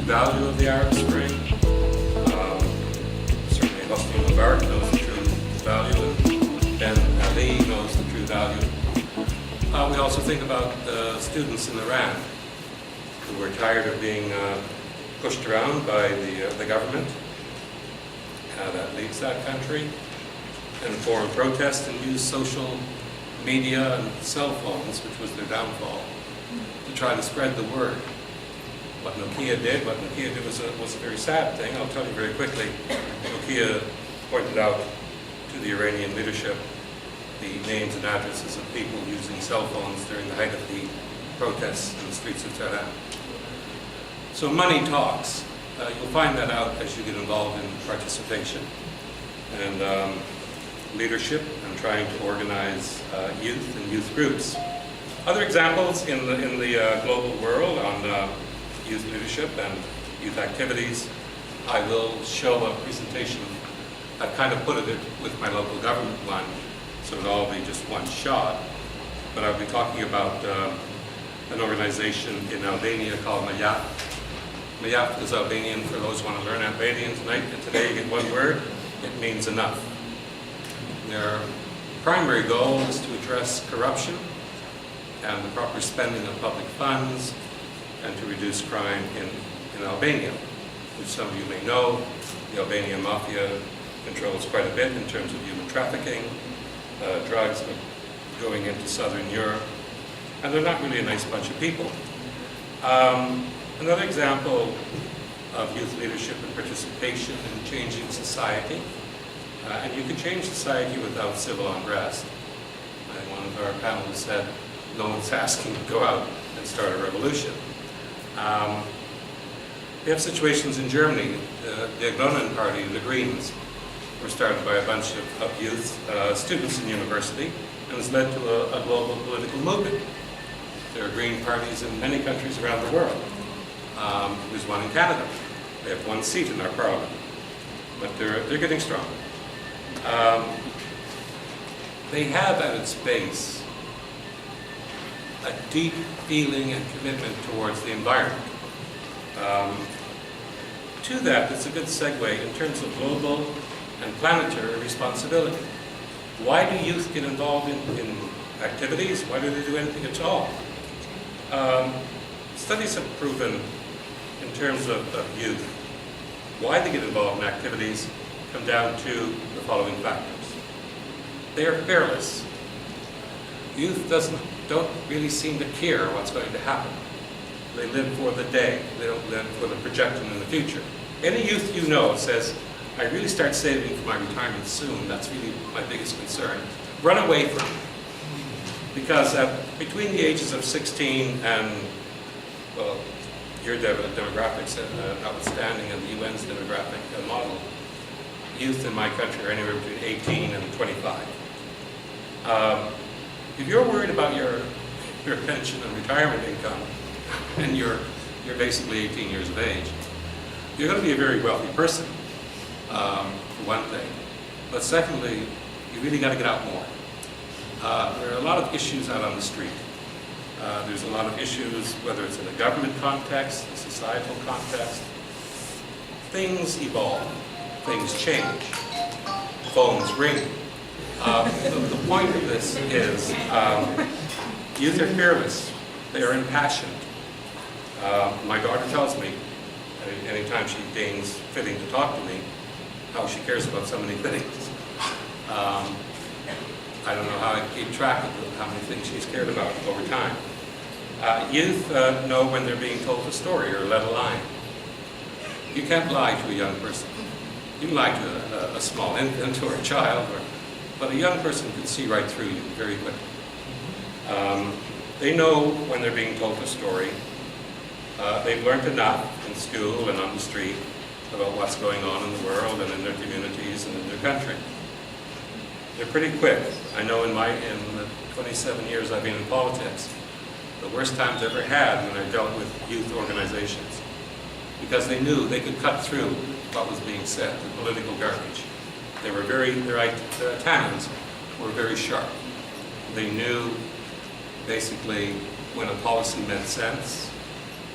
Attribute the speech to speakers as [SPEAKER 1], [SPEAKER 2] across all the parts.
[SPEAKER 1] value of the Arab Spring. Certainly Hosni Mubarak knows the true value, and Ben Ali knows the true value. We also think about students in Iran who were tired of being pushed around by the government that leads that country, and formed protests and used social media and cell phones, which was their downfall, to try to spread the word. What Nokia did was a very sad thing. I'll tell you very quickly. Nokia pointed out to the Iranian leadership the names and addresses of people using cell phones during the height of the protests in the streets of Tehran. So money talks. You'll find that out as you get involved in participation and leadership and trying to organize youth and youth groups. Other examples in the global world on youth leadership and youth activities. I will show a presentation. I've kind of put it with my local government one, so it'll all be just one shot. But I'll be talking about an organization in Albania called Mayaf. Mayaf is Albanian for those who want to learn Albanian tonight. And today you get one word. It means enough. Their primary goal is to address corruption and the proper spending of public funds and to reduce crime in Albania, which some of you may know. The Albanian mafia controls quite a bit in terms of human trafficking, drugs going into southern Europe, and they're not really a nice bunch of people. Another example of youth leadership and participation in changing society, and you can change society without civil unrest. One of our panelists said, no one's asking to go out and start a revolution. We have situations in Germany. The Glen party, the Greens, were started by a bunch of youth, students in university, and has led to a global political movement. There are Green parties in many countries around the world. There's one in Canada. They have one seat in our parliament, but they're getting strong. They have at its base a deep feeling and commitment towards the environment. To that, it's a good segue in terms of global and planetary responsibility. Why do youth get involved in activities? Why do they do anything at all? Studies have proven, in terms of youth, why they get involved in activities come down to the following factors. They are fearless. Youth don't really seem to care what's going to happen. They live for the day. They don't live for the projection in the future. Any youth you know says, I really start saving for my retirement soon. That's really my biggest concern. Run away from it. Because between the ages of 16 and, well, your demographics notwithstanding and the UN's demographic model, youth in my country are anywhere between 18 and 25. If you're worried about your pension and retirement income, and you're basically 18 years of age, you're going to be a very wealthy person, for one thing. But secondly, you really got to get out more. There are a lot of issues out on the street. There's a lot of issues, whether it's in a government context, a societal context. Things evolve, things change, phones ring. The point of this is youth are fearless, they are impassioned. My daughter tells me, anytime she deigns fitting to talk to me, how she cares about so many things. I don't know how I keep track of how many things she's cared about over time. Youth know when they're being told a story or led a line. You can't lie to a young person. You can lie to a small infant or a child, but a young person can see right through you very quickly. They know when they're being told a story. They've learned enough in school and on the street about what's going on in the world and in their communities and in their country. They're pretty quick. I know in the 27 years I've been in politics, the worst times I ever had when I dealt with youth organizations, because they knew they could cut through what was being said, the political garbage. Their antennas were very sharp. They knew basically when a policy made sense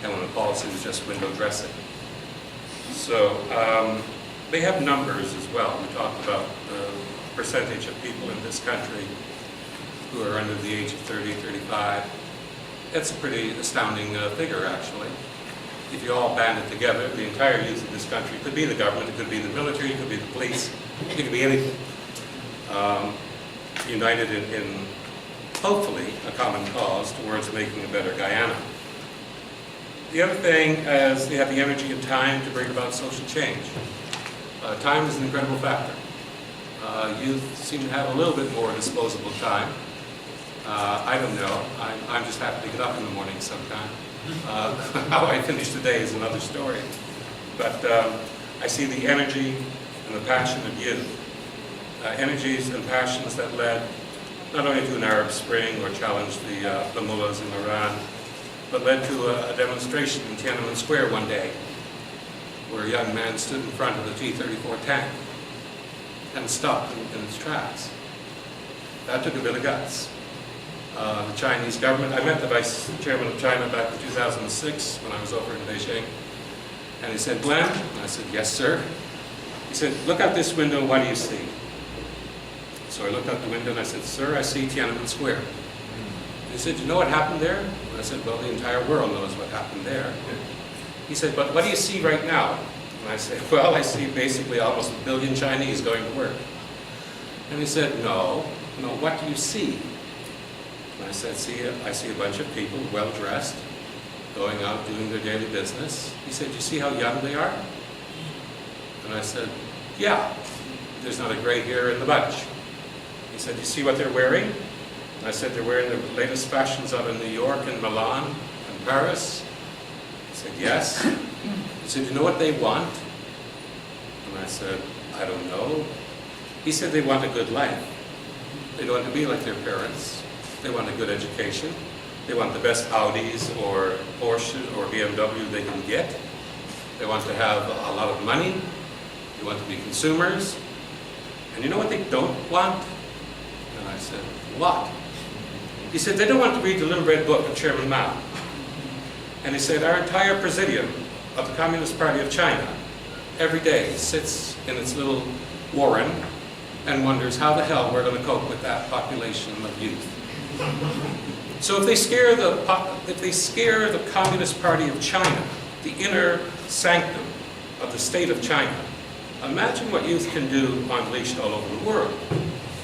[SPEAKER 1] and when a policy was just window dressing. So they have numbers as well. We talked about the percentage of people in this country who are under the age of 30, 35. That's a pretty astounding figure, actually. If you all banded together, the entire youth of this country, it could be the government, it could be the military, it could be the police, it could be anything, united in hopefully a common cause towards making a better Guyana. The other thing is they have the energy and time to bring about social change. Time is an incredible factor. Youth seem to have a little bit more disposable time. I don't know. I'm just happy to get up in the morning sometime. How I finish the day is another story. But I see the energy and the passion of youth. Energies and passions that led not only to an Arab Spring or challenged the mullahs in Iran, but led to a demonstration in Tiananmen Square one day where a young man stood in front of the T-34 tank and stopped in its tracks. That took a bit of guts. The Chinese government, I met the vice chairman of China back in 2006 when I was over in Beijing, and he said, "Glen?" And I said, "Yes, sir." He said, "Look out this window, what do you see?" So I looked out the window and I said, "Sir, I see Tiananmen Square." He said, "You know what happened there?" And I said, "Well, the entire world knows what happened there." He said, "But what do you see right now?" And I said, "Well, I see basically almost 1 billion Chinese going to work." And he said, no, what do you see?" And I said, I see a bunch of people well-dressed, going out, doing their daily business." He said, "You see how young they are?" And I said, "Yeah, there's not a gray hair in the bunch." He said, "You see what they're wearing?" And I said, "They're wearing the latest fashions out in New York and Milan and Paris." He said, "Yes." He said, "You know what they want?" And I said, "I don't know." He said, "They want a good life. They don't want to be like their parents. They want a good education. They want the best Audis or Porsche or BMW they can get. They want to have a lot of money. They want to be consumers. And you know what they don't want?" And I said, "What?" He said, "They don't want to read the little red book of Chairman Mao." And he said, "Our entire presidium of the Communist Party of China every day sits in its little warren and wonders how the hell we're going to cope with that population of youth." So if they scare the Communist Party of China, the inner sanctum of the state of China, imagine what youth can do unleashed all over the world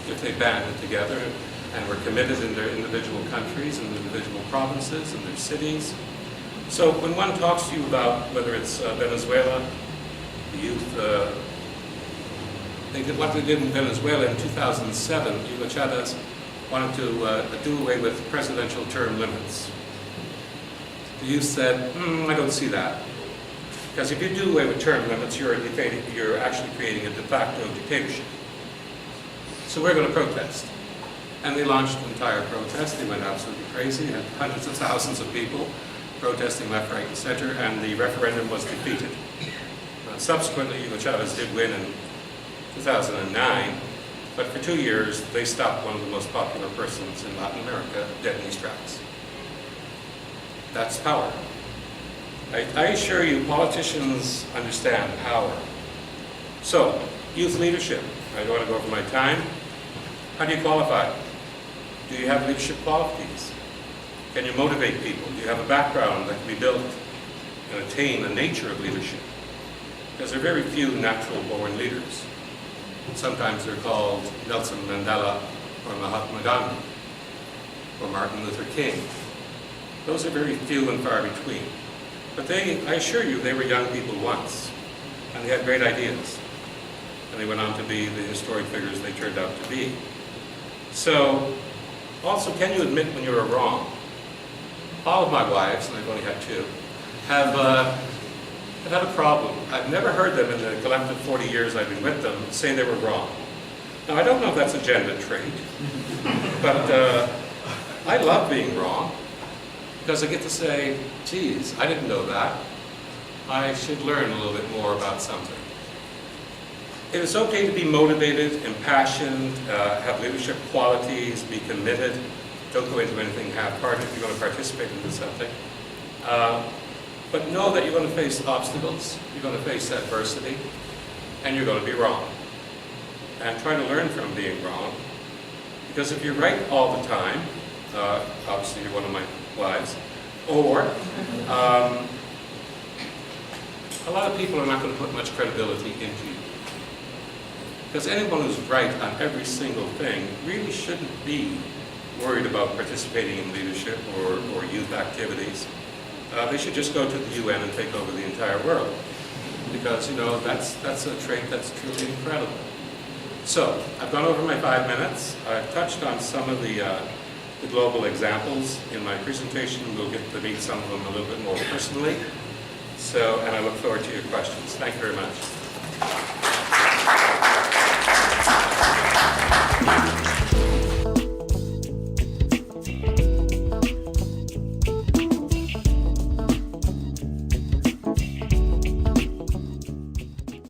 [SPEAKER 1] if they banded together and were committed in their individual countries and individual provinces and their cities. So when one talks to you about whether it's Venezuela, the youth, what they did in Venezuela in 2007, Hugo Chavez wanted to do away with presidential term limits. The youth said, "I don't see that. Because if you do away with term limits, you're actually creating a de facto dictatorship. So we're going to protest." And they launched an entire protest. They went absolutely crazy. They had hundreds of thousands of people protesting left, right, and center, and the referendum was defeated. Subsequently, Hugo Chavez did win in 2009, but for 2 years, they stopped one of the most popular persons in Latin America dead in his tracks. That's power. I assure you, politicians understand power. So, youth leadership. I don't want to go over my time. How do you qualify? Do you have leadership qualities? Can you motivate people? Do you have a background that can be built and attain the nature of leadership? Because there are very few natural-born leaders. Sometimes they're called Nelson Mandela or Mahatma Gandhi or Martin Luther King. Those are very few and far between. But I assure you, they were young people once, and they had great ideas. And they went on to be the historic figures they turned out to be. So, also, can you admit when you were wrong? All of my wives, and I've only had 2, have had a problem. I've never heard them in the collective 40 years I've been with them say they were wrong. Now, I don't know if that's a gender trait, but I love being wrong because I get to say, geez, I didn't know that. I should learn a little bit more about something. It is okay to be motivated, impassioned, have leadership qualities, be committed. Don't go into anything half-hearted if you're going to participate in something. But know that you're going to face obstacles, you're going to face adversity, and you're going to be wrong. And try to learn from being wrong. Because if you're right all the time, obviously you're one of my wives, or a lot of people are not going to put much credibility into you. Because anyone who's right on every single thing really shouldn't be worried about participating in leadership or youth activities. They should just go to the UN and take over the entire world. Because, you know, that's a trait that's truly incredible. So, I've gone over my 5 minutes. I've touched on some of the global examples in my presentation. We'll get to meet some of them a little bit more personally. So, and I look forward to your questions. Thank you very much.